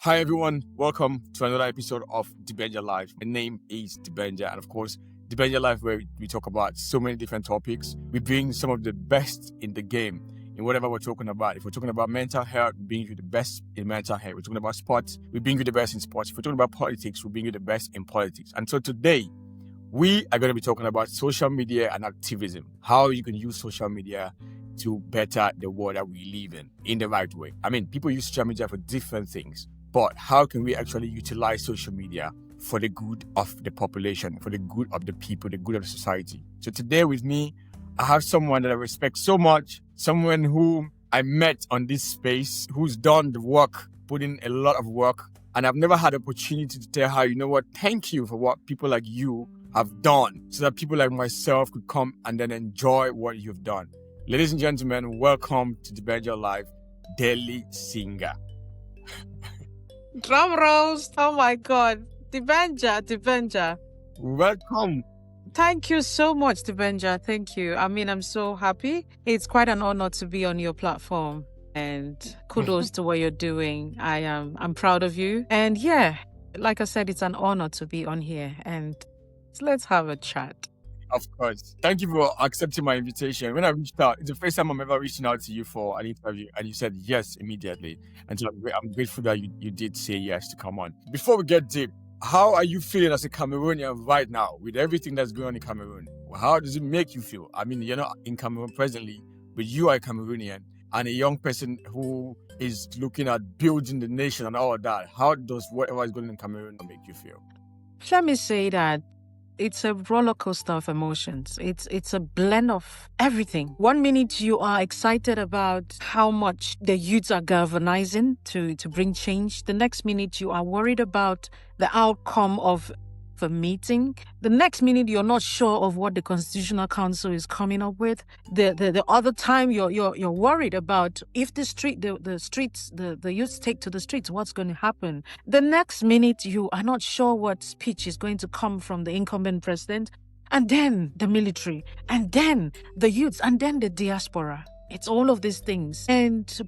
Hi everyone, welcome to another episode of Debenja Live. My name is Debenja, and of course, Debenja Live, where we talk about so many different topics. We bring some of the best in the game in whatever we're talking about. If we're talking about mental health, we bring you the best in mental health. We're talking about sports, we bring you the best in sports. If we're talking about politics, we bring you the best in politics. And so today, we are going to be talking about social media and activism, how you can use social media to better the world that we live in the right way. I mean, people use social media for different things. But how can we actually utilize social media for the good of the population, for the good of the people, the good of the society? So today with me, I have someone that I respect so much, someone who I met on this space, who's done the work, put in a lot of work, and I've never had the opportunity to tell her, you know what, thank you for what people like you have done, so that people like myself could come and then enjoy what you've done. Ladies and gentlemen, welcome to Debenja Live, DELLY SINGAH. Drum rolls. Oh my God. Debenja. Welcome. Thank you so much, Debenja. Thank you. I mean, I'm so happy. It's quite an honor to be on your platform. And kudos to what you're doing. I'm proud of you. And yeah, like I said, it's an honor to be on here. And let's have a chat. Of course. Thank you for accepting my invitation. When I reached out, it's the first time I'm ever reaching out to you for an interview, and you said yes immediately. And so I'm grateful that you did say yes to come on. Before we get deep, how are you feeling as a Cameroonian right now with everything that's going on in Cameroon? How does it make you feel? I mean, you're not in Cameroon presently, but you are a Cameroonian and a young person who is looking at building the nation and all of that. How does whatever is going on in Cameroon make you feel? Let me say that it's a roller coaster of emotions. It's a blend of everything. 1 minute you are excited about how much the youths are galvanizing to bring change. The next minute you are worried about the outcome of a meeting. The next minute you're not sure of what the Constitutional Council is coming up with. The other time you're worried about if the youths take to the streets, what's going to happen. The next minute you are not sure what speech is going to come from the incumbent president, and then the military, and then the youths, and then the diaspora. It's all of these things.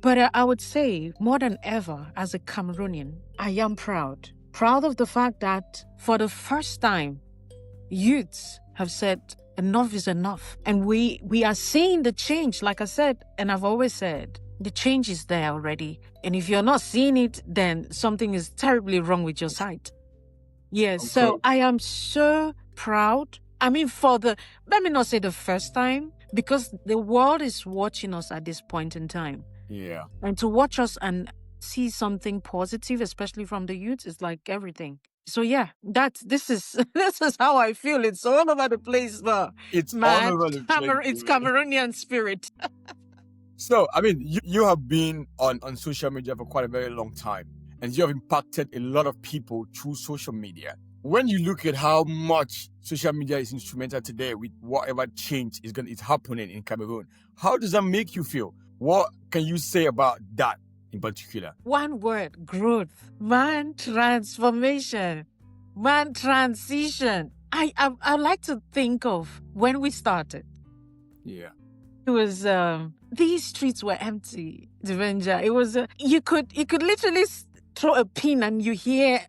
But I would say more than ever, as a Cameroonian, I am proud of the fact that for the first time, youths have said enough is enough. And we are seeing the change, like I said, and I've always said, the change is there already. And if you're not seeing it, then something is terribly wrong with your sight. Yes, okay. So I am so proud. I mean, let me not say the first time, because the world is watching us at this point in time. Yeah. And to watch us and see something positive, especially from the youth, is like everything. So yeah, this is how I feel. It's all over the place, but it's all over the place. It's Cameroonian spirit. So I mean, you have been on social media for quite a very long time, and you have impacted a lot of people through social media. When you look at how much social media is instrumental today with whatever change is happening in Cameroon, how does that make you feel? What can you say about that in particular? One word: growth. Man, transformation. Man, transition. I like to think of when we started. Yeah. It was these streets were empty, Debenja. It was you could literally throw a pin and you hear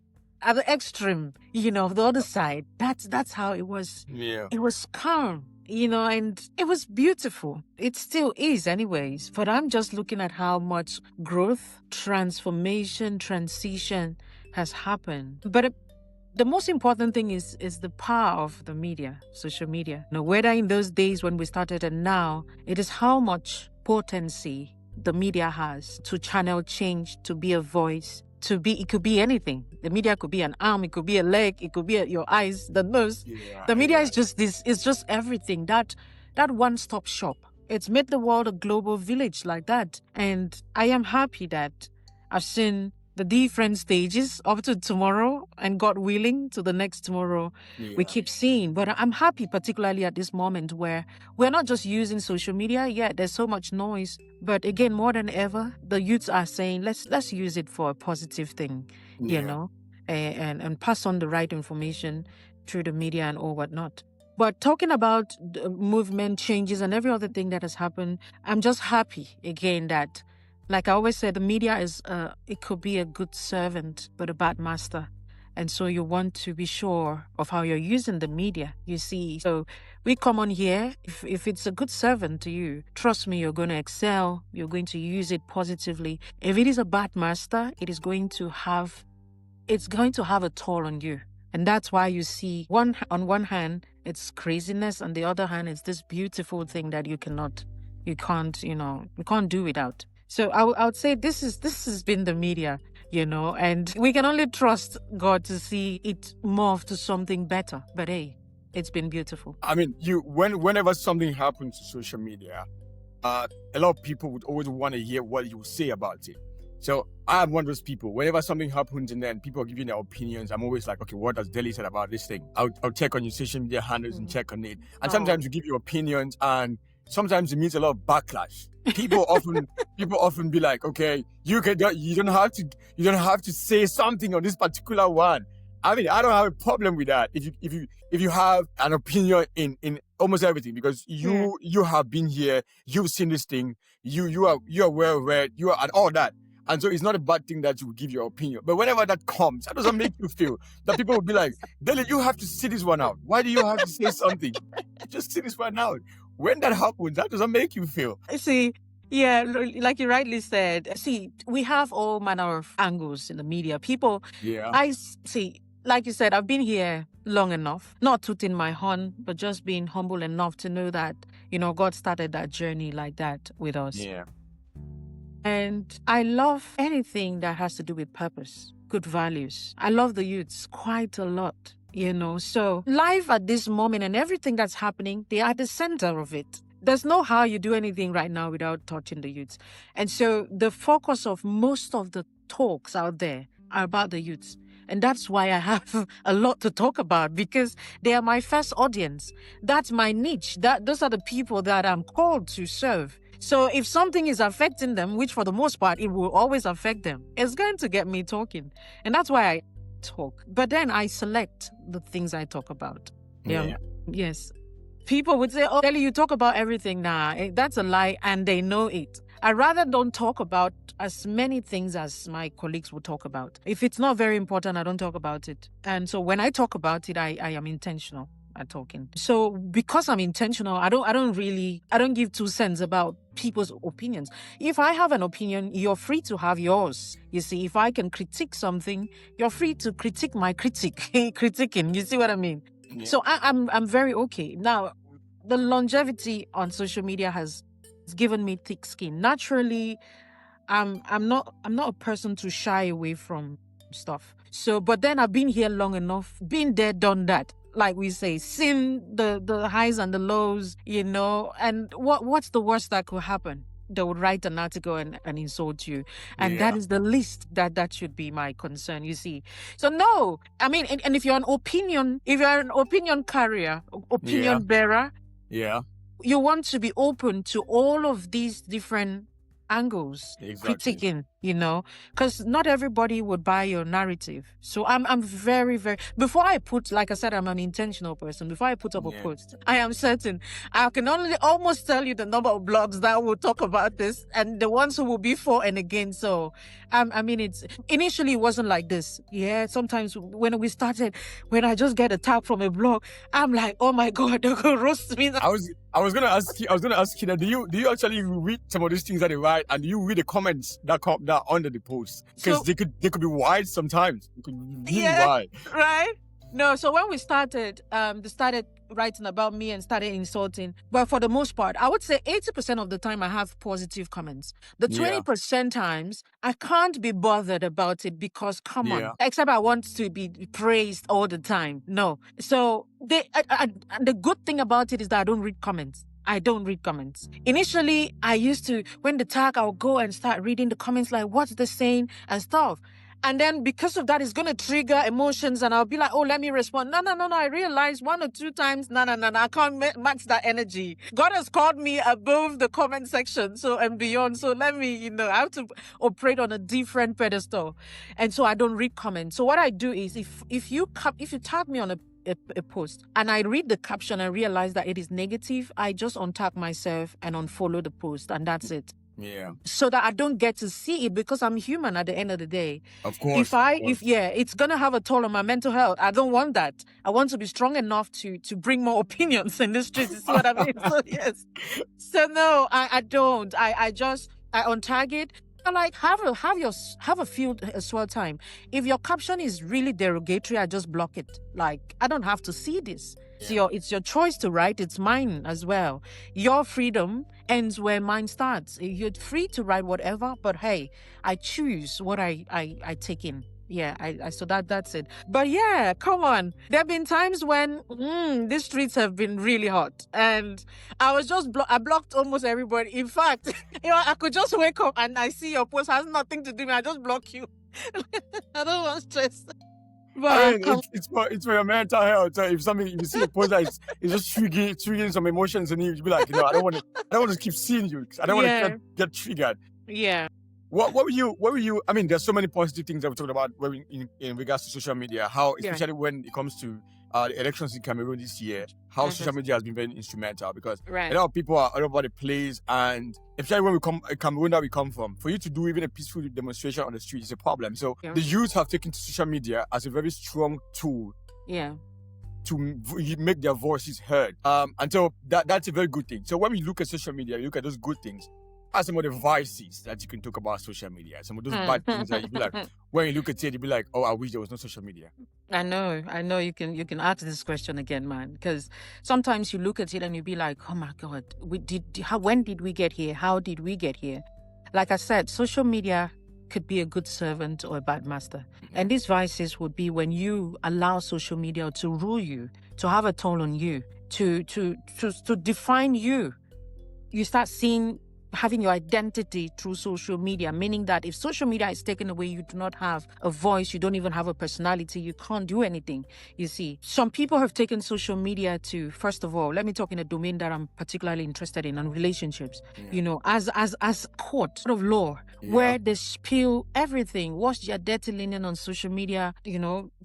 at the extreme, the other side. That's how it was. Yeah. It was calm. And it was beautiful. It still is anyways. But I'm just looking at how much growth, transformation, transition has happened. But the most important thing is the power of the media, social media. Whether in those days when we started and now, it is how much potency the media has to channel change, to be a voice, it could be anything. The media could be an arm, it could be a leg, it could be your eyes, the nose. Yeah, the media is just this, it's just everything. That one-stop shop. It's made the world a global village like that. And I am happy that I've seen the different stages up to tomorrow, and God willing, to the next tomorrow, we keep seeing. But I'm happy, particularly at this moment where we're not just using social media. Yeah, there's so much noise. But again, more than ever, the youths are saying, let's use it for a positive thing, and pass on the right information through the media and all whatnot. But talking about the movement changes and every other thing that has happened, I'm just happy again that Like I always say, the media is, it could be a good servant, but a bad master. And so you want to be sure of how you're using the media, you see. So we come on here. If it's a good servant to you, trust me, you're going to excel. You're going to use it positively. If it is a bad master, it's going to have a toll on you. And that's why you see on one hand, it's craziness. On the other hand, it's this beautiful thing that you can't do without. So I would say this has been the media, and we can only trust God to see it morph to something better. But hey, it's been beautiful. I mean, whenever something happens to social media, a lot of people would always want to hear what you say about it. So I'm one of those people. Whenever something happens and then people are giving their opinions, I'm always like, okay, what does DELLY say about this thing? I'll check on your social media handles and check on it. And sometimes you give your opinions, and sometimes it means a lot of backlash. People often be like, okay, you don't have to say something on this particular one. I mean, I don't have a problem with that. If you have an opinion in almost everything, because you have been here, you've seen this thing, you are well read, you are and all that. And so it's not a bad thing that you give your opinion. But whenever that comes, how does that make you feel? That people will be like, DELLY, you have to see this one out. Why do you have to say something? Just see this one out. When that happens, how does that make you feel? See, yeah, like you rightly said, we have all manner of angles in the media. People, I see, like you said, I've been here long enough, not tooting my horn, but just being humble enough to know that, God started that journey like that with us. Yeah. And I love anything that has to do with purpose, good values. I love the youths quite a lot, So life at this moment and everything that's happening, they are the center of it. There's no how you do anything right now without touching the youths. And so the focus of most of the talks out there are about the youths. And that's why I have a lot to talk about, because they are my first audience. That's my niche. Those are the people that I'm called to serve. So if something is affecting them, which for the most part, it will always affect them, it's going to get me talking. And that's why I talk. But then I select the things I talk about. Yeah. Yes. People would say, oh, DELLY, you talk about everything now. That's a lie, and they know it. I rather don't talk about as many things as my colleagues would talk about. If it's not very important, I don't talk about it. And so when I talk about it, I am intentional at talking. So because I'm intentional, I don't give 2 cents about people's opinions. If I have an opinion, you're free to have yours. You see, if I can critique something, you're free to critique my critiquing. You see what I mean? Yeah. So I'm very okay. Now, the longevity on social media has given me thick skin. Naturally, I'm not a person to shy away from stuff. So, but then I've been here long enough, been there, done that. Like we say, seen the highs and the lows, and what's the worst that could happen? They would write an article and insult you. And that is the least that should be my concern, you see. So no, I mean, and if you're an opinion carrier, opinion bearer, you want to be open to all of these different angles, critiquing, because not everybody would buy your narrative. So I'm very, very, before I put, like I said, I'm an intentional person. Before I put up a post, I am certain I can only almost tell you the number of blogs that will talk about this and the ones who will be for and against. So I mean, initially it wasn't like this. Yeah, sometimes when we started, when I just get a tag from a blog, I'm like, oh my God, they're gonna roast me. I was gonna ask you that, do you actually read some of these things that they write, and do you read the comments that come that under the post? Because they could be wide sometimes. They could be really wide. Right? No, so when we started, they started writing about me and started insulting. But for the most part, I would say 80% of the time I have positive comments. The 20% times, I can't be bothered about it because, come on, except I want to be praised all the time. No. So the good thing about it is that I don't read comments. I don't read comments. Initially, I used to, when the tag, I'll go and start reading the comments like, what's the saying and stuff. And then because of that, it's going to trigger emotions and I'll be like, oh, let me respond. No. I realized 1 or 2 times, no, I can't match that energy. God has called me above the comment section and beyond. So let me, I have to operate on a different pedestal. And so I don't read comments. So what I do is if you tag me on a post and I read the caption and realize that it is negative, I just untag myself and unfollow the post, and that's it. Yeah. so that I don't get to see it, because I'm human at the end of the day. Of course. It's gonna have a toll on my mental health. I don't want that. I want to be strong enough to bring more opinions in the streets. You see what I mean? So yes. So no, I don't. I untag it. I like have a field as well time. If your caption is really derogatory, I just block it. Like, I don't have to see this. It's your choice to write. It's mine as well. Your freedom ends where mine starts. You're free to write whatever, but hey, I choose what I take in. Yeah, so that's it. But yeah, come on. There have been times when these streets have been really hot, and I was just I blocked almost everybody. In fact, I could just wake up and I see your post has nothing to do with me. I just block you. I don't want stress. But I mean, it's for your mental health. So if you see a post that is just triggering some emotions in you, you'll be like, I don't want to keep seeing you. I don't want to get triggered. Yeah. What were you? I mean, there's so many positive things that we talked about in regards to social media. How, especially when it comes to the elections in Cameroon this year, how social media has been very instrumental, because a lot of people are all over the place, and especially when we come Cameroon that we come from, for you to do even a peaceful demonstration on the street is a problem. So the youth have taken to social media as a very strong tool. Yeah. To make their voices heard. And so that's a very good thing. So when we look at social media, we look at those good things. Are some of the vices that you can talk about social media, some of those bad things that you be like, when you look at it, you be like, oh, I wish there was no social media. I know. You can ask this question again, man, because sometimes you look at it and you be like, oh my God, when did we get here? How did we get here? Like I said, social media could be a good servant or a bad master. And these vices would be when you allow social media to rule you, to have a toll on you, to define you. You start having your identity through social media, meaning that if social media is taken away, you do not have a voice, you don't even have a personality, you can't do anything. You see, some people have taken social media to, first of all, let me talk in a domain that I'm particularly interested in, on relationships. As court of law, where they spill everything, wash their dirty linen on social media,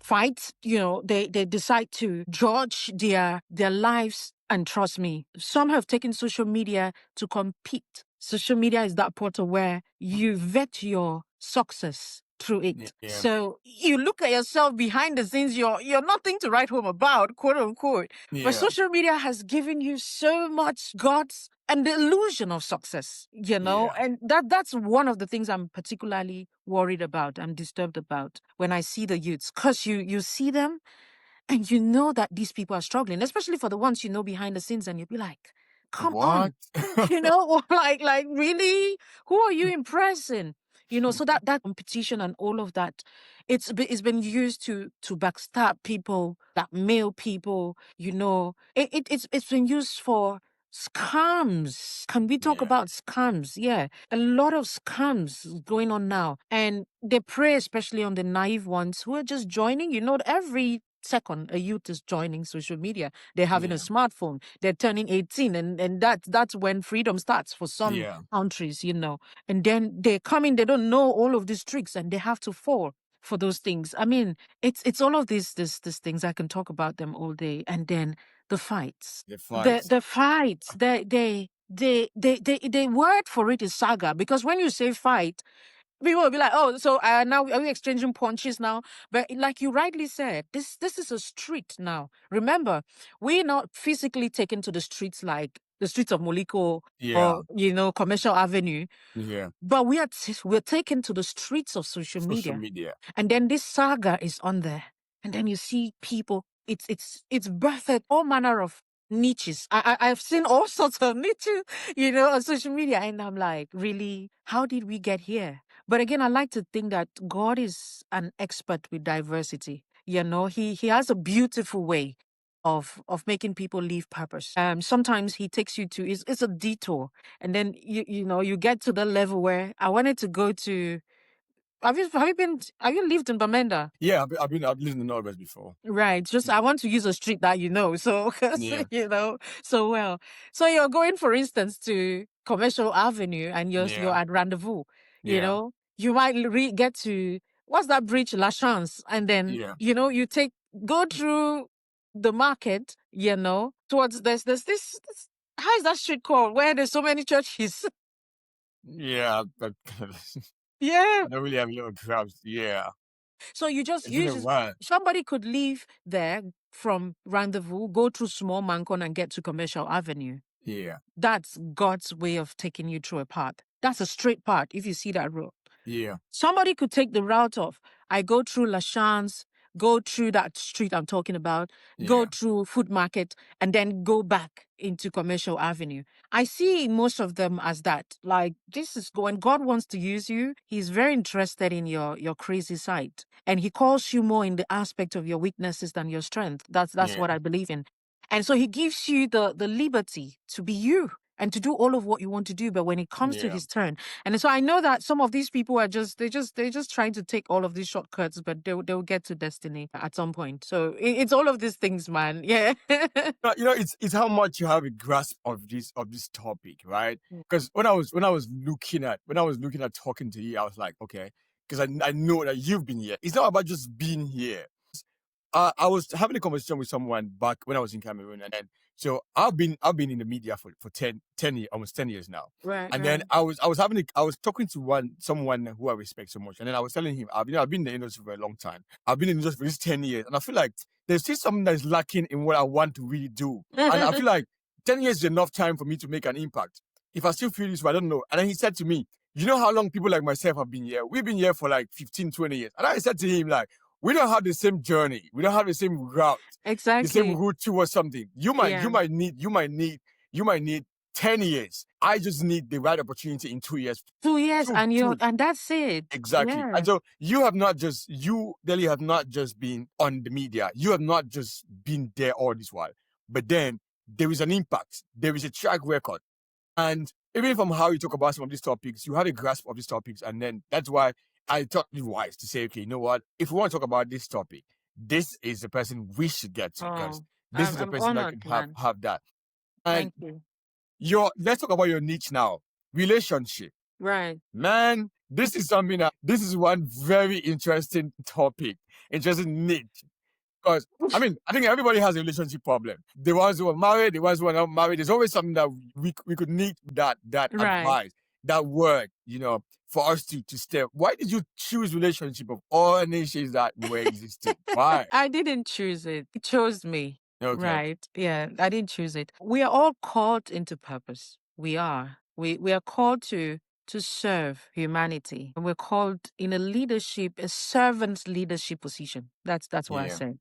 fight, they decide to judge their lives. And trust me, some have taken social media to compete. Social media is that portal where you vet your success through it. Yeah. So you look at yourself behind the scenes, you're nothing to write home about, quote unquote. Yeah. But social media has given you so much guts and the illusion of success, and that's one of the things I'm particularly worried about, I'm disturbed about when I see the youths, because you see them and you know that these people are struggling, especially for the ones behind the scenes, and you'll be like, come on, like really? Who are you impressing? So that competition and all of that, it's been used to backstab people, blackmail people, it's been used for scams. Can we talk about scams? Yeah. A lot of scams going on now. And they prey especially on the naive ones who are just joining. Every second a youth is joining social media. They're having a smartphone. They're turning 18, and that's when freedom starts for some countries, And then they come in, they don't know all of these tricks, and they have to fall for those things. I mean, it's all of these things. I can talk about them all day. And then the fights. The fights. The word for it is saga, because when you say fight, people will be like, oh, so now are we exchanging punches now? But like you rightly said, this is a street now. Remember, we're not physically taken to the streets like the streets of Moliko or, Commercial Avenue. Yeah. But we're taken to the streets of social media. And then this saga is on there. And then you see people, it's birthed all manner of niches. I've seen all sorts of niches, on social media. And I'm like, really? How did we get here? But again, I like to think that God is an expert with diversity. He has a beautiful way of making people live purpose. Sometimes he takes you to it's a detour, and then you get to the level where I wanted to go to. Have you lived in Bamenda? Yeah, I've lived in the Northwest before. Right. Just I want to use a street that so so well. So you're going, for instance, to Commercial Avenue, and you're at Rendezvous. You might get to, what's that bridge, La Chance, and then you go through the market. Towards there's this how is that street called, where there's so many churches? Yeah, but Yeah. I don't really have a lot of crabs. Yeah. So you It's been a just while. somebody could leave there from Rendezvous, go through Small Mancon and get to Commercial Avenue. Yeah. That's God's way of taking you through a path. That's a straight path if you see that road. Yeah. Somebody could take the route of, I go through La Chance, go through that street I'm talking about, go Yeah. through Food Market, and then go back into Commercial Avenue. I see most of them as that. Like, this is when God wants to use you, He's very interested in your crazy side. And He calls you more in the aspect of your weaknesses than your strength. That's Yeah. what I believe in. And so He gives you the liberty to be you and to do all of what you want to do. But when it comes to Yeah. His turn, and so I know that some of these people are they're just trying to take all of these shortcuts, but they'll get to destiny at some point. So it's all of these things, man. Yeah. But, it's how much you have a grasp of this topic, right? Because when I was looking at talking to you, I was like, okay, because I know that you've been here. It's not about just being here. I was having a conversation with someone back when I was in Cameroon, and then so I've been in the media for 10 years, almost 10 years now. Right. And then I was talking to someone who I respect so much, and then I was telling him I've been in the industry for a long time. I've been in the industry for these 10 years, and I feel like there's still something that's lacking in what I want to really do. And I feel like 10 years is enough time for me to make an impact. If I still feel this way, I don't know. And then he said to me, you know how long people like myself have been here? We've been here for like 15, 20 years. And I said to him, like, we don't have the same journey. We don't have the same route, the same Exactly. route towards something. You Yeah. might need 10 years. I just need the right opportunity in 2 years. 2 years, and Two. and that's it. Exactly. Yeah. And so you, Delhi, have not just been on the media. You have not just been there all this while. But then there is an impact. There is a track record. And even from how you talk about some of these topics, you have a grasp of these topics. And then that's why I thought it wise to say, okay, you know what? If we want to talk about this topic, this is the person we should get to, because Oh, this is the I'm person that honored, can man. have that. And Thank you. let's talk about your niche now. Relationship. Right. Man, this is one very interesting topic, interesting niche. Because I think everybody has a relationship problem. The ones who are married, the ones who are not married, there's always something that we could need that Right. advice, that word, for us to step. Why did you choose relationship of all niches that were existing? Why? I didn't choose it. It chose me. Okay. Right. Yeah. I didn't choose it. We are all called into purpose. We are. We are called to serve humanity. And we're called in a servant leadership position. That's what I Yeah. said.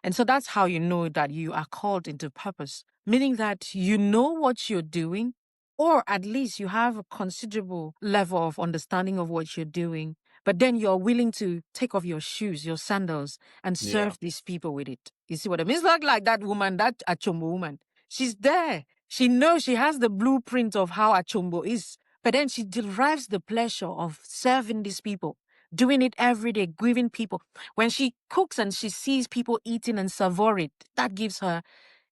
And so that's how you know that you are called into purpose, meaning that you know what you're doing, or at least you have a considerable level of understanding of what you're doing, but then you're willing to take off your shoes, your sandals, and Yeah. serve these people with it. You see what I mean? It's like that woman, that Achombo woman. She's there. She knows, she has the blueprint of how Achombo is, but then she derives the pleasure of serving these people, doing it every day, giving people. When she cooks and she sees people eating and savor it, that gives her,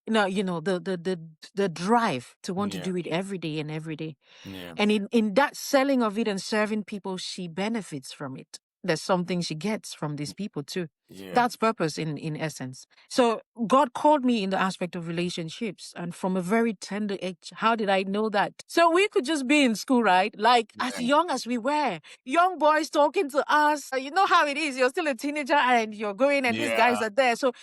the drive to want to Yeah. do it every day and every day. Yeah. And in that selling of it and serving people, she benefits from it. There's something she gets from these people too. Yeah. That's purpose in essence. So God called me in the aspect of relationships, and from a very tender age. How did I know that? So we could just be in school, right? Like as Yeah. young as we were, young boys talking to us. You know how it is. You're still a teenager and you're going, and these guys Yeah. are there. So,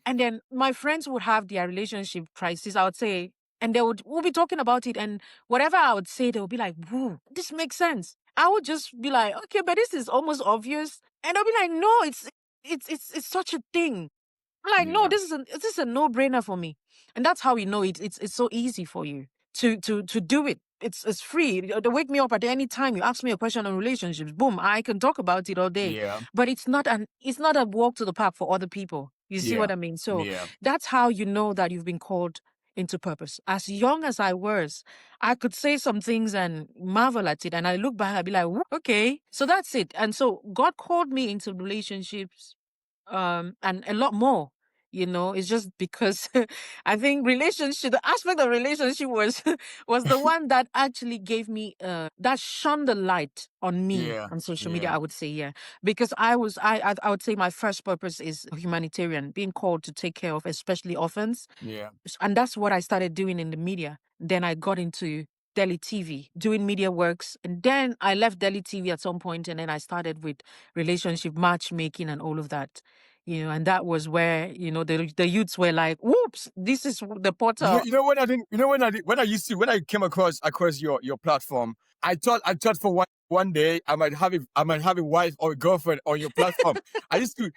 and then my friends would have their relationship crisis, I would say, and we'll be talking about it, and whatever I would say, they would be like, "Whoa, this makes sense." I would just be like, "Okay, but this is almost obvious," and they'll be like, "No, it's such a thing." I'm like, "No, Yeah. this is a no brainer for me," and that's how you know it's so easy for you to do it. It's free. They wake me up at any time. You ask me a question on relationships, boom, I can talk about it all day. Yeah. But it's not a walk to the park for other people. You see Yeah. what I mean? So Yeah. that's how you know that you've been called into purpose. As young as I was, I could say some things and marvel at it. And I look back, I'd be like, "Whoa, okay." So that's it. And so God called me into relationships, and a lot more. It's just because I think the aspect of relationship was the one that actually gave me that shone the light on me Yeah. on social media, Yeah. I would say. Yeah, because I would say my first purpose is humanitarian, being called to take care of especially orphans. Yeah. And that's what I started doing in the media. Then I got into DELLY TV, doing media works. And then I left DELLY TV at some point, and then I started with relationship matchmaking and all of that. And that was where, the youths were like, whoops, this is the portal. When I came across your platform, I thought for one day I might have a wife or a girlfriend on your platform. I used to be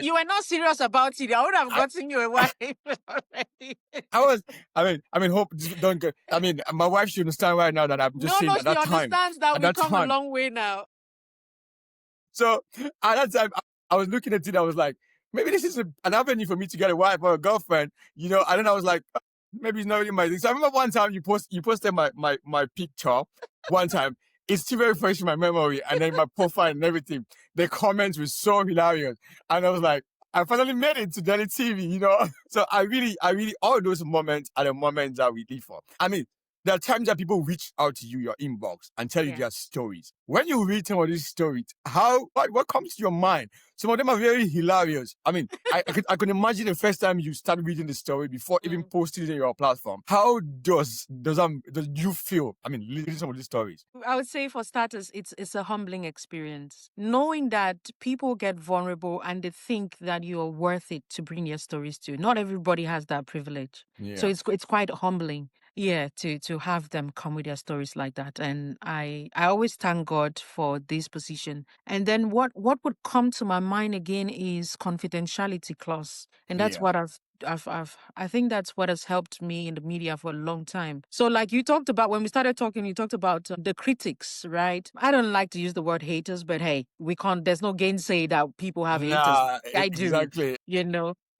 you were not serious about it. I would have gotten you a wife already. Hope don't get. My wife should understand right now that I'm just saying at that time. No, she understands that we've come a long way now. So at that time, I was looking at it. I was like, maybe this is an avenue for me to get a wife or a girlfriend, And then I was like, maybe it's not really my thing. So I remember one time you posted my picture. One time, it's still very fresh in my memory, and then my profile and everything. The comments were so hilarious, and I was like, I finally made it to DELLY TV, So I really, all those moments are the moments that we live for. There are times that people reach out to you, your inbox, and tell you their stories. When you read some of these stories, what comes to your mind? Some of them are very hilarious. I can imagine the first time you start reading the story before even posting it on your platform. How does you feel? Reading some of these stories. I would say for starters, it's a humbling experience. Knowing that people get vulnerable and they think that you are worth it to bring your stories to. Not everybody has that privilege. Yeah. So it's quite humbling. Yeah, to have them come with their stories like that. And I always thank God for this position. And then what would come to my mind again is confidentiality clause. And that's what I think that's what has helped me in the media for a long time. So like you talked about, when we started talking, you talked about the critics, right? I don't like to use the word haters, but hey, there's no gainsay that people have haters. I do. Exactly.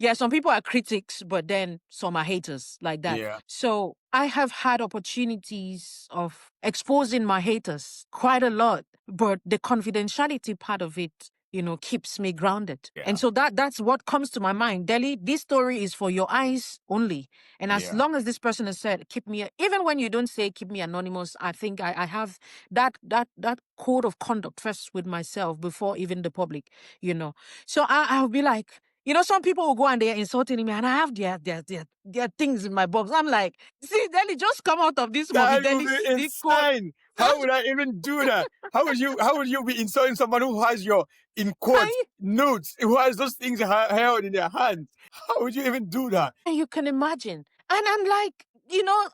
Yeah, some people are critics, but then some are haters like that. Yeah. So I have had opportunities of exposing my haters quite a lot, but the confidentiality part of it, keeps me grounded. Yeah. And so that's what comes to my mind. DELLY, this story is for your eyes only. And as long as this person has said, even when you don't say keep me anonymous, I think I have that code of conduct first with myself before even the public, So I'll be like, some people will go and they're insulting me, and I have their things in my box. I'm like, see, DELLY, just come out of this movie. That would be insane. How would I even do that? How would you be insulting someone who has your, in quotes, nudes, who has those things held in their hands? How would you even do that? And you can imagine. And I'm like,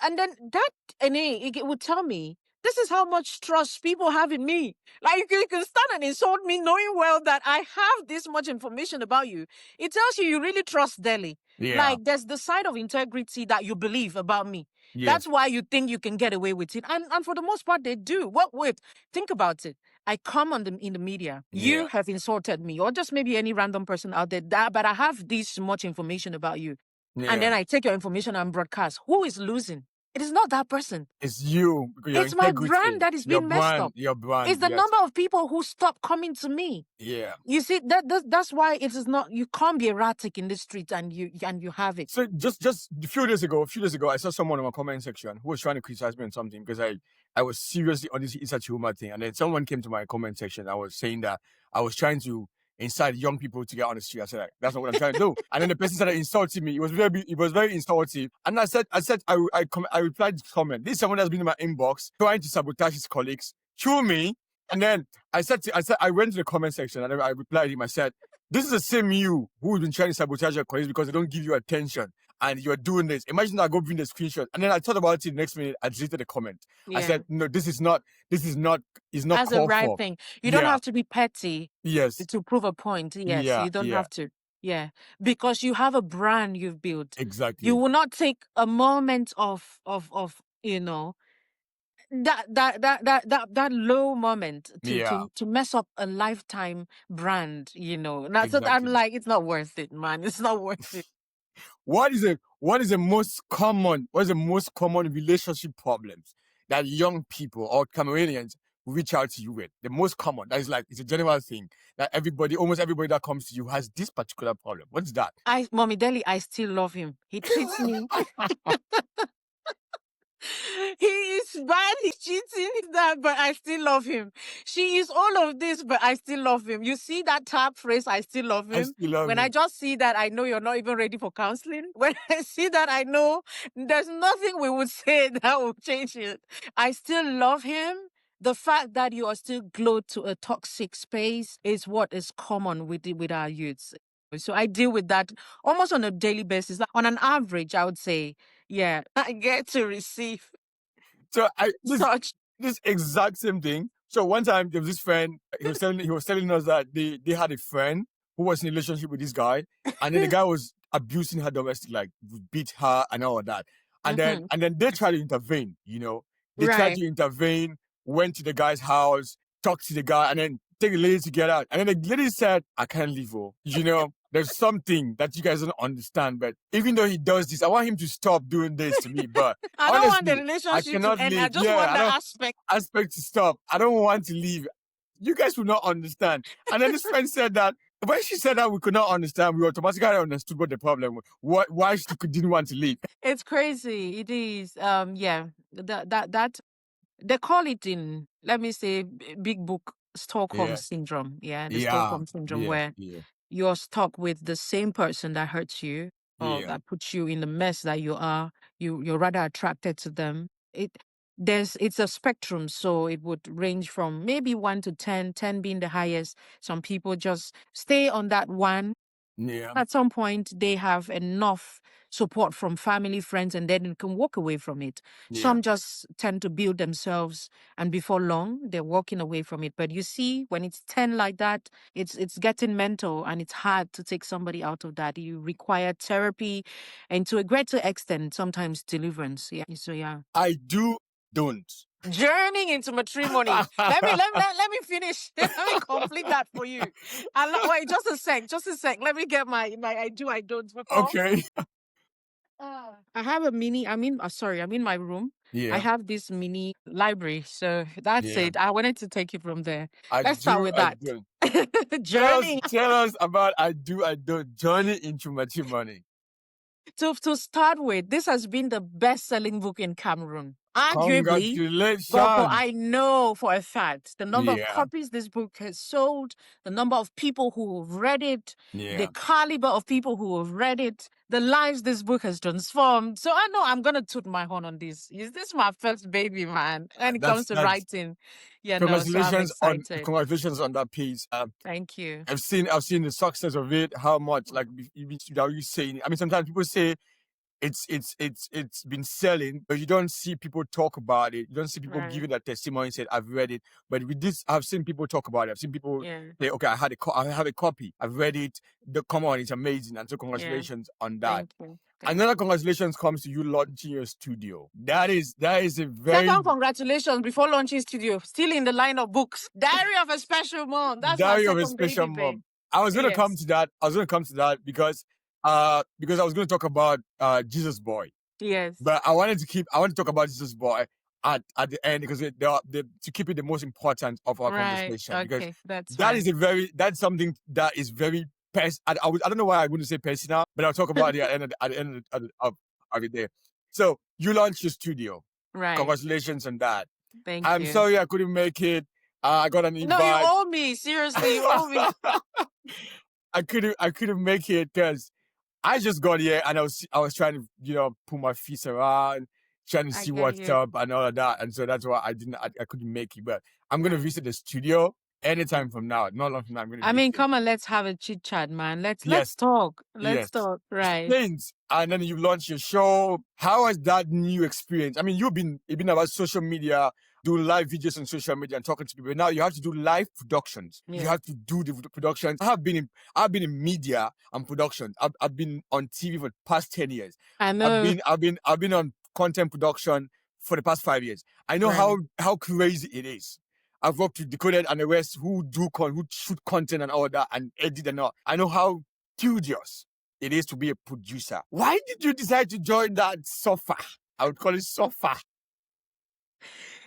and then that, and it would tell me, this is how much trust people have in me. Like, you can stand and insult me knowing well that I have this much information about you. It tells you really trust DELLY. Yeah. Like, there's the side of integrity that you believe about me. Yes. That's why you think you can get away with it. And for the most part, they do. Wait, think about it. I come in the media. You have insulted me, or just maybe any random person out there, but I have this much information about you. Yeah. And then I take your information and broadcast. Who is losing? It is not that person. It's you. It's my brand that is being messed up. Your brand. It's the number of people who stop coming to me. Yeah. You see, that's why it is not. You can't be erratic in the street and you have it. So just a few days ago, I saw someone in my comment section who was trying to criticize me on something because I was seriously on this Inside Humor thing, and then someone came to my comment section. I was saying that I was trying to incite young people to get on the street. I said, like, that's not what I'm trying to do. And then the person started insulting me. It was very insultive. And I replied to the comment. This is someone that's been in my inbox trying to sabotage his colleagues through me. And then I went to the comment section and I replied him. I said, this is the same you who has been trying to sabotage your colleagues because they don't give you attention and you're doing this. Imagine I go bring the screenshot. And then I thought about it the next minute. I deleted the comment. Yeah. I said, no, this is not That's the right thing. You don't have to be petty. Yes. To prove a point. Yes. Yeah. You don't have to. Yeah. Because you have a brand you've built. Exactly. You will not take a moment of that low moment to mess up a lifetime brand, Exactly. So I'm like, it's not worth it, man. It's not worth it. What is the most common relationship problems that young people or Cameroonians reach out to you with? The most common, that is like, it's a general thing that almost everybody that comes to you has this particular problem. What's that? Mommy DELLY, I still love him. He treats me. He is bad, he's cheating, he's that, but I still love him. She is all of this, but I still love him. You see that tap phrase, I still love I him? still love When I him. just see that, I know you're not even ready for counseling. When I see that, I know there's nothing we would say that will change it. I still love him. The fact that you are still glued to a toxic space is what is common with our youths. So I deal with that almost on a daily basis. Like, on an average, I would say, yeah, I get to receive So such. this exact same thing. So one time there was this friend. He was telling us that they had a friend who was in a relationship with this guy, and then the guy was abusing her domestic, like beat her and all of that. Mhm. And then they tried to intervene. You know, they tried Right. to intervene. Went to the guy's house, talked to the guy, and then take the lady to get out. And then the lady said, "I can't leave her." You know, there's something that you guys don't understand. But even though he does this, I want him to stop doing this to me. But I don't want the honestly, I relationship to cannot end. I leave. just Yeah, want I the don't aspect. aspect to stop. I don't want to leave. You guys will not understand. And then this friend said that when she said that we could not understand, we automatically understood what the problem was. Why she didn't want to leave. It's crazy. It is. Yeah. That they call it in, let me say, big book, Stockholm Yeah, syndrome. Yeah, the yeah, Stockholm syndrome, yeah, where yeah, you're stuck with the same person that hurts you or yeah, that puts you in the mess that you are. You're rather attracted to them. It's a spectrum, so it would range from maybe 1 to 10, 10 being the highest. Some people just stay on that one. yeah, At some point, they have enough support from family, friends, and then they can walk away from it. yeah. Some just tend to build themselves, and before long, they're walking away from it. But you see, when it's 10 like that, it's getting mental, and it's hard to take somebody out of that. You require therapy, and to a greater extent, sometimes deliverance. Yeah. So yeah. I don't. Journeying into matrimony. Let me finish. Let me complete that for you. Wait, just a sec. Just a sec. Let me get my I don't before. Okay. I have a mini. Sorry. I'm in my room. I Yeah, have this mini library. So that's yeah. it. I wanted to take it from there. I Let's start do. with I that. don't. Journey. Tell us about I do. I don't. Journey into matrimony. To start with, this has been the best-selling book in Cameroon, arguably. But Congratulations. I know for a fact the number of Yeah, copies this book has sold, the number of people who have read it, the yeah. caliber of people who have read it, the lives this book has transformed. So I know I'm gonna toot my horn on this. Is this my first baby, man? When it comes to That's writing, yeah, no. So I'm excited. congratulations on that piece. Thank you. I've seen the success of it. How much like you saying? I mean, sometimes people say it's been selling, but you don't see people talk about it. You don't see people Right. giving that testimony and said, "I've read it." But with this, I've seen people talk about it. I've seen people Yeah. say, "Okay, I have a copy. I've read it. Come on, it's amazing." And so, Yeah. congratulations on that. Thank you. Thank Another congratulations comes to you launching your studio. That is a very Second, congratulations before launching studio. Still in the line of books. Diary of a Special Mom. That's my diary of a second special baby, babe. mom. I was gonna come Yes. to that. I was gonna come to that because I was gonna talk about Jesus Boy. Yes. But I want to talk about Jesus Boy at the end because to keep it the most important of our Right. conversation because Okay. That's fine. that's something that is very I don't know why I wouldn't say personal, but I'll talk about it at the end of the day. So you launched your studio. Right. Congratulations on that. Thank I'm you. sorry I couldn't make it. I got an No, you invite. owe me. Seriously, you owe me. I couldn't make it because I just got here and I was trying to, put my feet around, trying to I see get what's you. up and all of that. And so that's why I couldn't make it. But I'm gonna visit the studio anytime from now. Not long from now, I'm gonna I mean, visit. come on, let's have a chit chat, man. Let's Yes, talk. Let's yes. talk. Right. Things. And then you launch your show. How has that new experience? I mean, you've been about social media, doing live videos on social media and talking to people. Now you have to do live productions. You Yeah. have to do the productions. I've been in media and production. I've been on TV for the past 10 years. I know. I've been on content production for the past 5 years. I know Right. how crazy it is. I've worked with Decoded and the rest who shoot content and all that and edit and all. I know how tedious it is to be a producer. Why did you decide to join that sofa? I would call it sofa.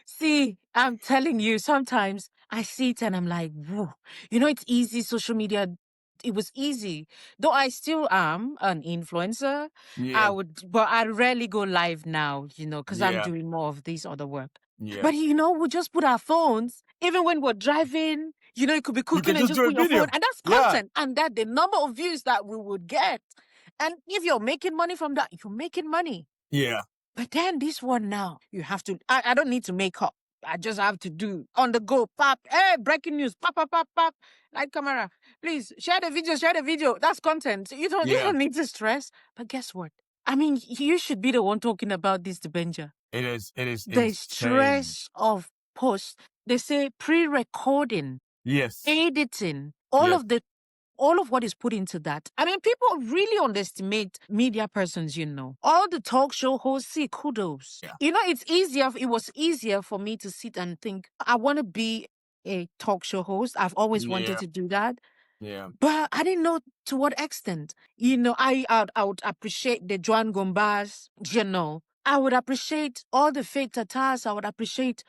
See, I'm telling you, sometimes I see it and I'm like, whoa. You know, it's easy. Social media it was easy. Though I still am an influencer, Yeah. but I rarely go live now, because I'm Yeah. doing more of this other work. Yeah. But we just put our phones, even when we're driving, you could be You cooking can and just just do a put your video. phone, and that's Yeah. content. And that the number of views that we would get. And if you're making money from that, you're making money. Yeah. But then this one now, you have to, I don't need to make up. I just have to do on the go, pop, hey, breaking news, pop, pop, pop, pop, light camera. Please share the video. That's content. You don't need to stress. But guess what? I mean, you should be the one talking about this, Dibenja. It is The insane. stress of post. They say pre-recording, Yes. editing, Yes. all of what is put into that. I mean, people really underestimate media persons, All the talk show hosts, see, kudos. Yeah. It was easier for me to sit and think, I want to be a talk show host. I've always wanted to do that. Yeah. But I didn't know to what extent. I would appreciate the Joan Gombas, I would appreciate all the fake tatars. I would appreciate,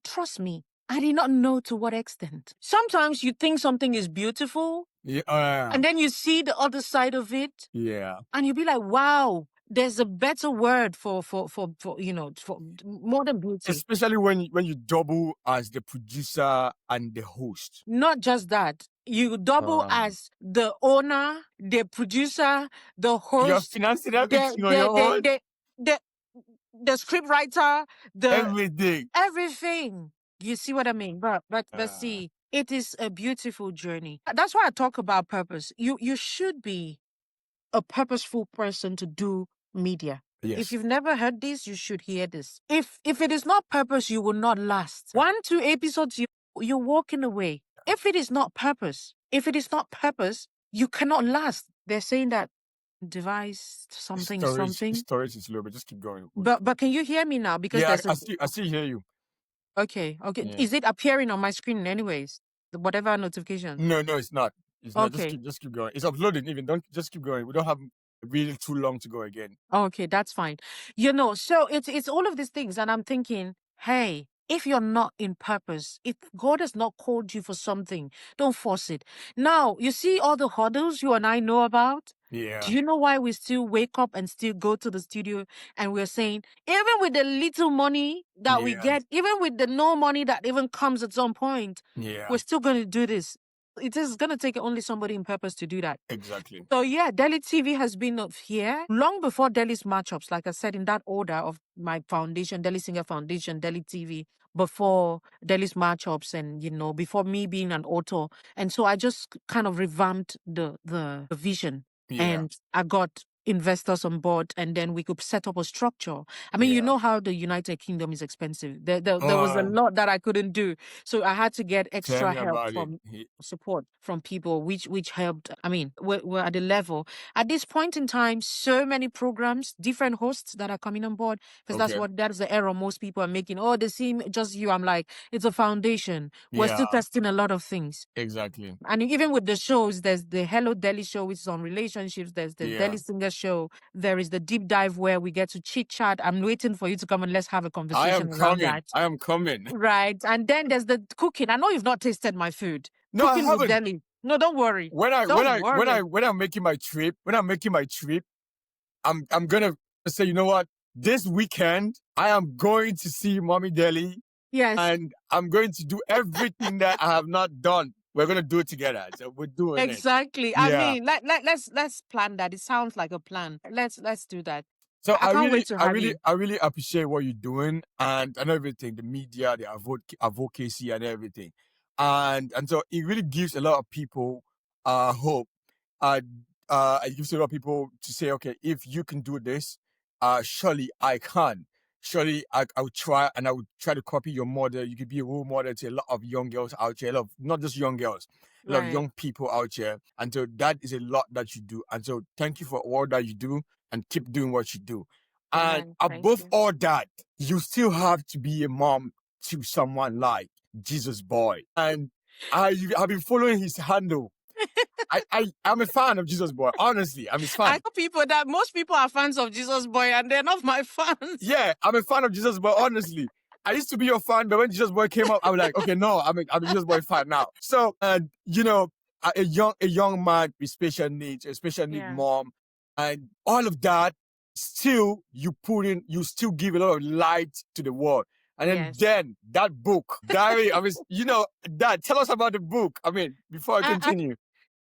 trust me. I did not know to what extent. Sometimes you think something is beautiful, Yeah. and then you see the other side of it. Yeah. And you be like, wow, there's a better word for more than beauty. Especially when you double as the producer and the host. Not just that. You double as the owner, the producer, the host. You're financing everything on your own. The script writer, everything. You see what I mean? But see, it is a beautiful journey. That's why I talk about purpose. You should be a purposeful person to do media. Yes. If you've never heard this, you should hear this. If it is not purpose, you will not last. 1-2 episodes, you're walking away. If it is not purpose, you cannot last. They're saying that device something. Storage is low, but just keep going. But can you hear me now? Because I still hear you. Okay. Yeah. Is it appearing on my screen anyways? Whatever notification? No, it's not. It's not. Okay. Just keep going. It's uploading even. Don't just keep going. We don't have really too long to go again. Okay, that's fine. So it's all of these things, and I'm thinking, hey, if you're not in purpose, if God has not called you for something, don't force it. Now, you see all the hurdles you and I know about? Yeah. Do you know why we still wake up and still go to the studio and we're saying, even with the little money that we get, even with the no money that even comes at some point, we're still going to do this. It is going to take only somebody in purpose to do that. Exactly. So yeah, DELLY TV has been up here long before DELLY's matchups, like I said, in that order of my foundation, DELLY SINGAH Foundation, DELLY TV, before DELLY's matchups and, before me being an author. And so I just kind of revamped the vision. Yeah. And I got investors on board, and then we could set up a structure. I mean, you know how the United Kingdom is expensive. There was a lot that I couldn't do. So I had to get extra help from support from people, which helped. I mean, we're at the level. At this point in time, so many programs, different hosts that are coming on board, because that's the error most people are making. Oh, they see just you. I'm like, it's a foundation. We're still testing a lot of things. Exactly. And even with the shows, there's the Hello Delhi show, which is on relationships. There's the DELLY SINGAH show. There is the deep dive where we get to chit chat. I'm waiting for you to come and let's have a conversation around that. I am coming. Right. And then there's the cooking. I know you've not tasted my food. No, cooking I haven't. with DELLY. No, don't worry. When I'm making my trip, I'm gonna say, you know what? This weekend I am going to see Mommy DELLY. Yes. And I'm going to do everything that I have not done. We're gonna do it together. So we're doing it. Exactly. I mean, let's plan that. It sounds like a plan. Let's do that. So I can't wait to have you. I really appreciate what you're doing and everything, the media, the advocacy and everything. And so it really gives a lot of people hope. It gives a lot of people to say, okay, if you can do this, surely I can. Surely I would try, and I would try to copy your model. You could be a role model to a lot of young girls out here, not just young girls, a lot of young people out here. And so that is a lot that you do. And so thank you for all that you do and keep doing what you do. And above all that, you still have to be a mom to someone like Jesus Boy. And I've been following his handle. I'm a fan of Jesus Boy. Honestly, I'm his fan. I know people that most people are fans of Jesus Boy and they're not my fans. Yeah, I'm a fan of Jesus Boy. Honestly, I used to be your fan, but when Jesus Boy came up, I was like, okay, no, I'm a Jesus Boy fan now. So, a young man with special needs, a special need mom, and all of that. Still, you still give a lot of light to the world. And then that book, Diary, Dad, tell us about the book. I mean, before I continue.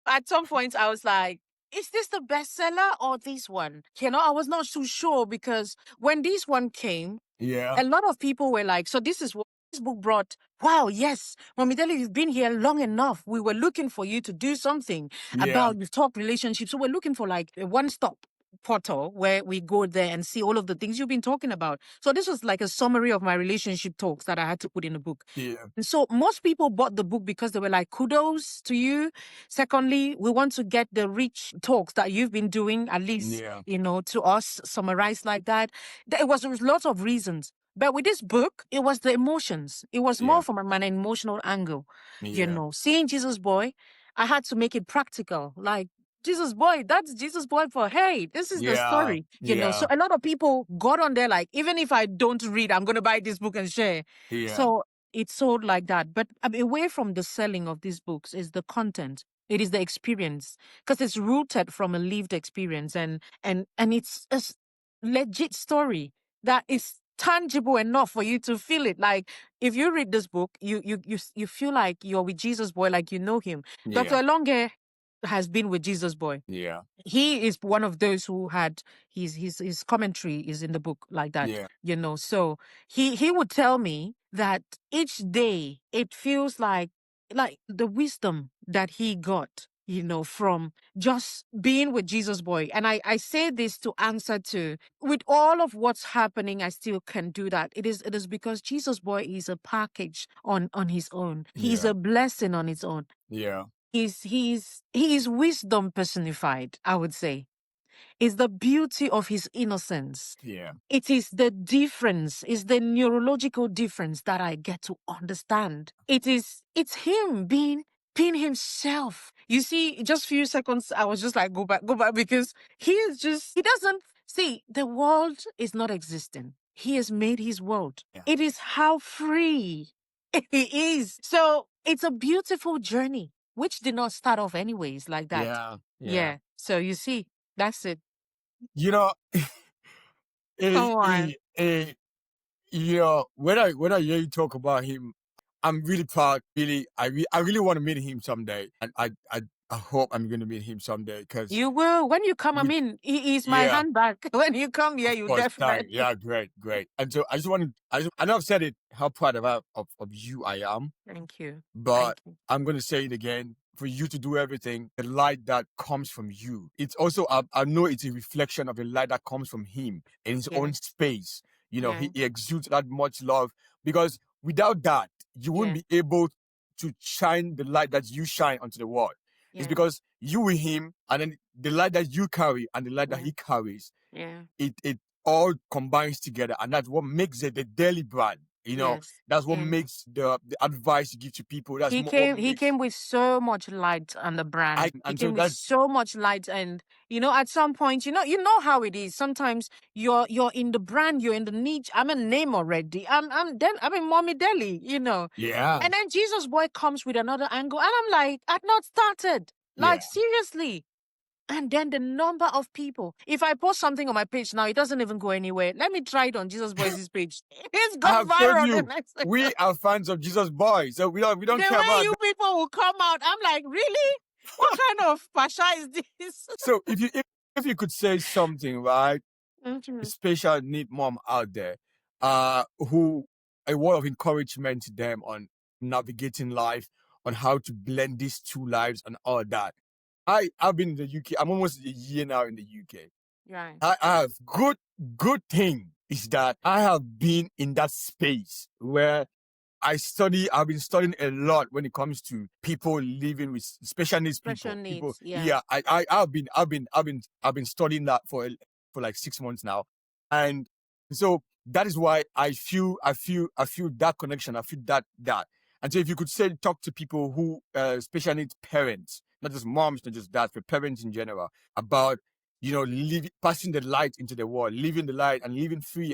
At some point, I was like, is this the bestseller or this one? I was not too sure because when this one came, a lot of people were like, so this is what this book brought. Wow, yes, Mommy Delly, you've been here long enough. We were looking for you to do something about the talk relationships. So we're looking for like a one-stop portal where we go there and see all of the things you've been talking about. So this was like a summary of my relationship talks that I had to put in the book. And so most people bought the book because they were like, kudos to you. Secondly, we want to get the rich talks that you've been doing, at least, to us, summarized like that. There was lots of reasons. But with this book, it was the emotions. It was more from an emotional angle. Seeing Jesus Boy, I had to make it practical. Like, Jesus Boy, that's Jesus Boy for, hey, this is the story. So a lot of people got on there like, even if I don't read, I'm going to buy this book and share. So it's sold like that. But away from the selling of these books is the content. It is the experience, because it's rooted from a lived experience, and it's a legit story that is tangible enough for you to feel it. Like if you read this book, you feel like you're with Jesus Boy, like you know him. Dr. Elonge has been with Jesus Boy. He is one of those who had his commentary is in the book like that. So he would tell me that each day it feels like the wisdom that he got, from just being with Jesus Boy. And I say this to answer to, with all of what's happening, I still can do that. It is because Jesus Boy is a package on his own. He's a blessing on its own. He is wisdom personified, I would say. It's the beauty of his innocence. It is the difference, it's the neurological difference that I get to understand. It's him being himself. You see, just few seconds, I was just like, go back, because he doesn't see, the world is not existing. He has made his world. It is how free he is. So it's a beautiful journey, which did not start off anyways like that. So you see, that's it. Come on. When I hear you talk about him, I'm really proud. Really, I really want to meet him someday, and I hope I'm going to meet him someday, because you will when you come. I mean, he is my handbag. When you come here, you definitely. Great. And so I know I've said it, how proud of you I am. Thank you. But I'm going to say it again. For you to do everything, the light that comes from you. It's also, I know it's a reflection of the light that comes from him in his own space. He exudes that much love, because without that, you wouldn't be able to shine the light that you shine onto the world. It's because you with him, and then the light that you carry and the light that he carries, it all combines together, and that's what makes it the DELLY brand. That's what makes the advice you give to people. That's he came with so much light on the brand. He came with so much light, and at some point, you know how it is. Sometimes you're in the brand, you're in the niche. I'm a name already. I'm Mommy Delly, And then Jesus Boy comes with another angle, and I'm like, I've not started. Like seriously. And then the number of people. If I post something on my page now, it doesn't even go anywhere. Let me try it on Jesus Boy's page. It's gone viral. We are fans of Jesus Boy, so we don't care about. The way you people will come out, I'm like, really? What kind of pasha is this? So if you could say something, right? A special need mom out there, who a word of encouragement to them on navigating life, on how to blend these two lives and all that. I've been in the UK. I'm almost a year now in the UK. Right. I have good thing is that I have been in that space where I've been studying a lot when it comes to people living with special needs people. I've been studying that for like 6 months now. And so that is why I feel that connection. I feel that. And so if you could talk to people who special needs parents, not just moms, not just dads, but parents in general, about passing the light into the world, living the light and living free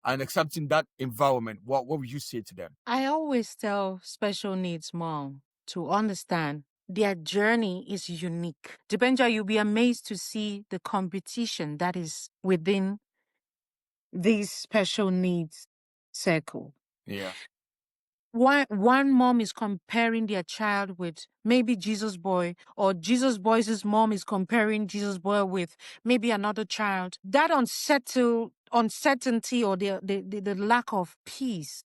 and accepting that environment, what would you say to them? I always tell special needs mom to understand their journey is unique. Dibenja, you'll be amazed to see the competition that is within these special needs circle. Yeah. One mom is comparing their child with maybe Jesus boy, or Jesus boy's mom is comparing Jesus boy with maybe another child. That uncertainty or the lack of peace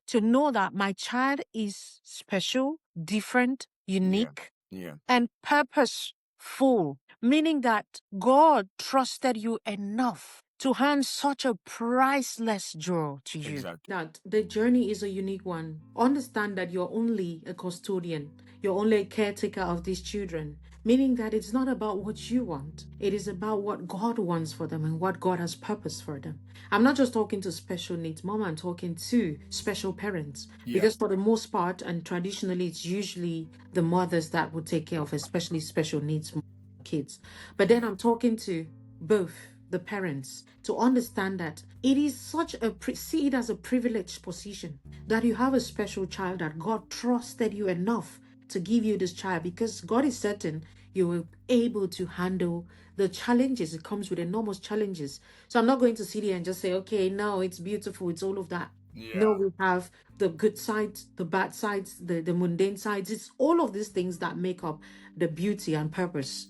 to know that my child is special, different, unique, Yeah. and purposeful, meaning that God trusted you enough to hand such a priceless jewel to you. Exactly. That the journey is a unique one. Understand that you're only a custodian, you're only a caretaker of these children, meaning that it's not about what you want, it is about what God wants for them and what God has purpose for them. I'm not just talking to special needs mom, I'm talking to special parents. Yeah. Because for the most part, and traditionally, it's usually the mothers that would take care of especially special needs kids. But then I'm talking to both the parents to understand that it is such a see it as a privileged position that you have a special child, that God trusted you enough to give you this child, because God is certain you will be able to handle the challenges. It comes with enormous challenges. So I'm not going to sit here and just say, okay, no, it's beautiful, it's all of that. Yeah. No, we have the good sides, the bad sides, the mundane sides. It's all of these things that make up the beauty and purpose,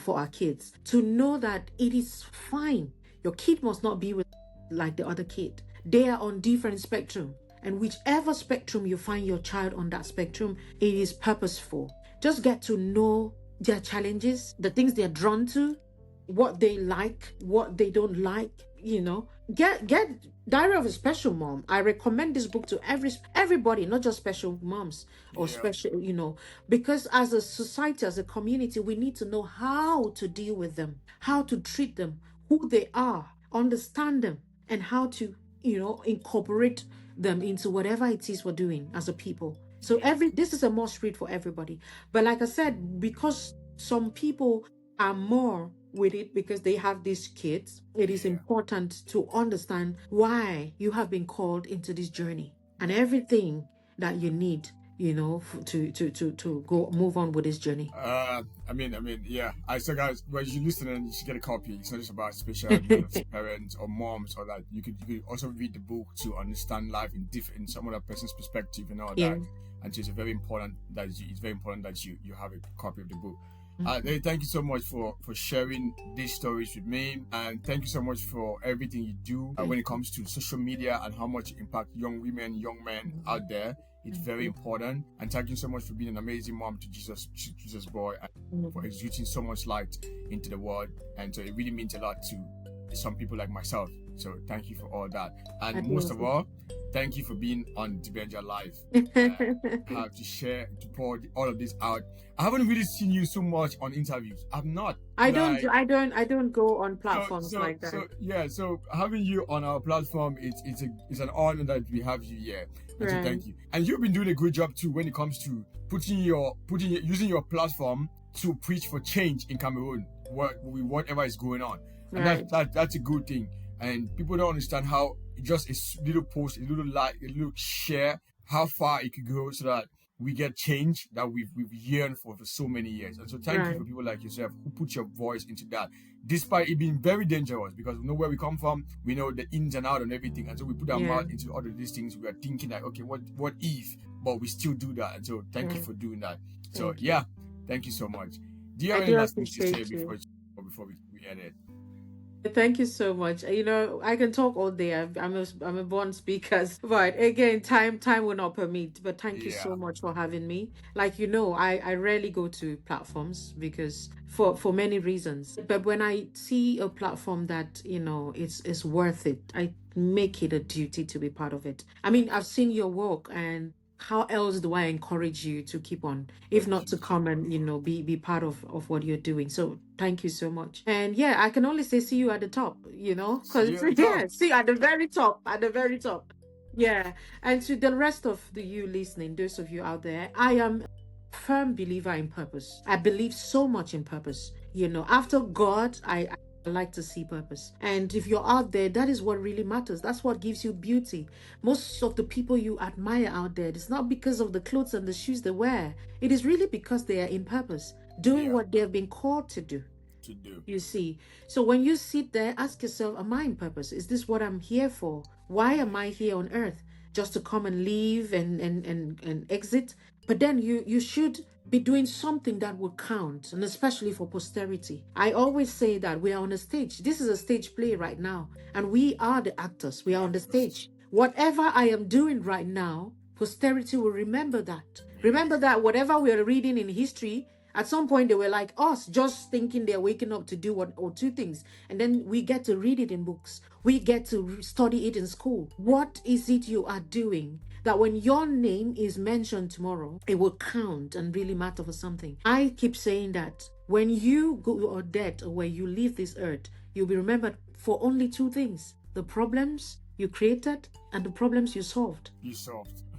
for our kids. To know that it is fine. Your kid must not be with like the other kid. They are on different spectrum. And whichever spectrum you find your child on that spectrum, it is purposeful. Just get to know their challenges, the things they're drawn to, what they like, what they don't like, Get Diary of a Special Mom. I recommend this book to everybody, not just special moms or special, because as a society, as a community, we need to know how to deal with them, how to treat them, who they are, understand them, and how to, incorporate them into whatever it is we're doing as a people. So this is a must read for everybody. But like I said, because some people are more with it because they have these kids, it is important to understand why you have been called into this journey and everything that you need, to go move on with this journey. Yeah. I so guys, when you listen and you should get a copy. It's not just about special needs parents or moms or that. You could also read the book to understand life in some other person's perspective and all that. And so it's very important that you have a copy of the book. Thank you so much for sharing these stories with me, and thank you so much for everything you do when it comes to social media and how much impact young women, young men out there. It's very important, and thank you so much for being an amazing mom to Jesus boy, and for exuding so much light into the world. And so it really means a lot to some people like myself. So thank you for all that, and most of all, thank you for being on Dibenja Live. Have to pour all of this out. I haven't really seen you so much on interviews. I'm not. I don't go on platforms like that. So having you on our platform, it's an honor that we have you here. And so thank you. And you've been doing a good job too when it comes to using your platform to preach for change in Cameroon, whatever is going on. And that's a good thing. And people don't understand how just a little post, a little like, a little share, how far it could go, so that we get change that we've yearned for so many years. And so thank you for people like yourself who put your voice into that, despite it being very dangerous, because we know where we come from, we know the ins and outs and everything. And so we put our mouth into all of these things. We are thinking like, okay, what if? But we still do that. And so thank you for doing that. So thank you so much. Do you have any last things to say before we end it? Thank you so much. I can talk all day. I'm a born speaker, but again, time will not permit. But thank you so much for having me. Like I rarely go to platforms because for many reasons. But when I see a platform that it's worth it, I make it a duty to be part of it. I mean, I've seen your work, and how else do I encourage you to keep on, if not to come and be part of what you're doing? So thank you so much. And I can only say see you at the top, because see at the very top, and to the rest of you listening, those of you out there, I am a firm believer in purpose. I believe so much in purpose. After God, I I like to see purpose. And if you're out there, that is what really matters. That's what gives you beauty. Most of the people you admire out there, it's not because of the clothes and the shoes they wear. It is really because they are in purpose, doing what they have been called to do. You see. So when you sit there, ask yourself, am I in purpose? Is this what I'm here for? Why am I here on earth? Just to come and leave and exit? But then you should be doing something that will count, and especially for posterity. I always say that we are on a stage. This is a stage play right now, and we are the actors. We are on the stage. Whatever I am doing right now, posterity will remember that. Remember that whatever we are reading in history, at some point they were like us, just thinking they're waking up to do one or two things. And then we get to read it in books. We get to study it in school. What is it you are doing that when your name is mentioned tomorrow, it will count and really matter for something? I keep saying that when you go or dead or when you leave this earth, you'll be remembered for only two things: the problems you created and the problems you solved.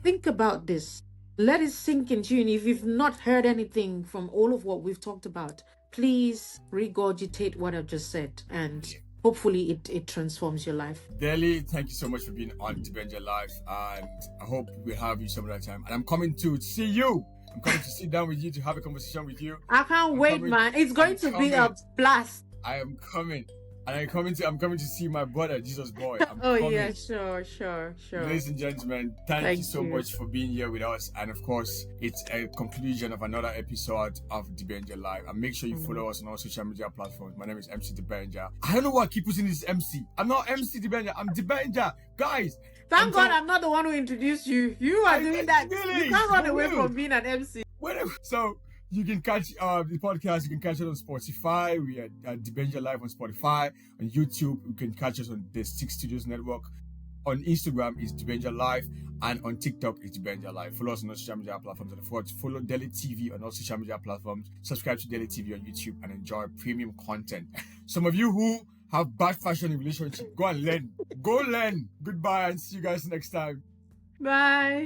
Think about this. Let it sink into you. And if you've not heard anything from all of what we've talked about, please regurgitate what I've just said, and hopefully it transforms your life. Delly, thank you so much for being on Dibenja Live, and I hope we'll have you some other time. And I'm coming to see you. I'm coming to sit down with you to have a conversation with you. I can't wait, man. It's going to be a blast. I am coming. And I'm coming to see my brother, Jesus Boy. Oh, coming. Yeah, sure. Ladies and gentlemen, thank you so much for being here with us. And of course, it's a conclusion of another episode of Dibenja Live. And make sure you follow us on all social media platforms. My name is MC Dibenja. I don't know why I keep putting this MC. I'm not MC Dibenja, I'm Dibenja. Guys. Thank God I'm not the one who introduced you. You are doing that. Really? You can't run away from being an MC. So, you can catch the podcast. You can catch it on Spotify. We are at Dibenja Live on Spotify. On YouTube, you can catch us on the Six Studios Network. On Instagram, it's Dibenja Live. And on TikTok, it's Dibenja Live. Follow us on all social media platforms. And follow DELLY TV on all social media platforms. Subscribe to DELLY TV on YouTube and enjoy premium content. Some of you who have bad fashion in relationship, go and learn. Go learn. Goodbye and see you guys next time. Bye.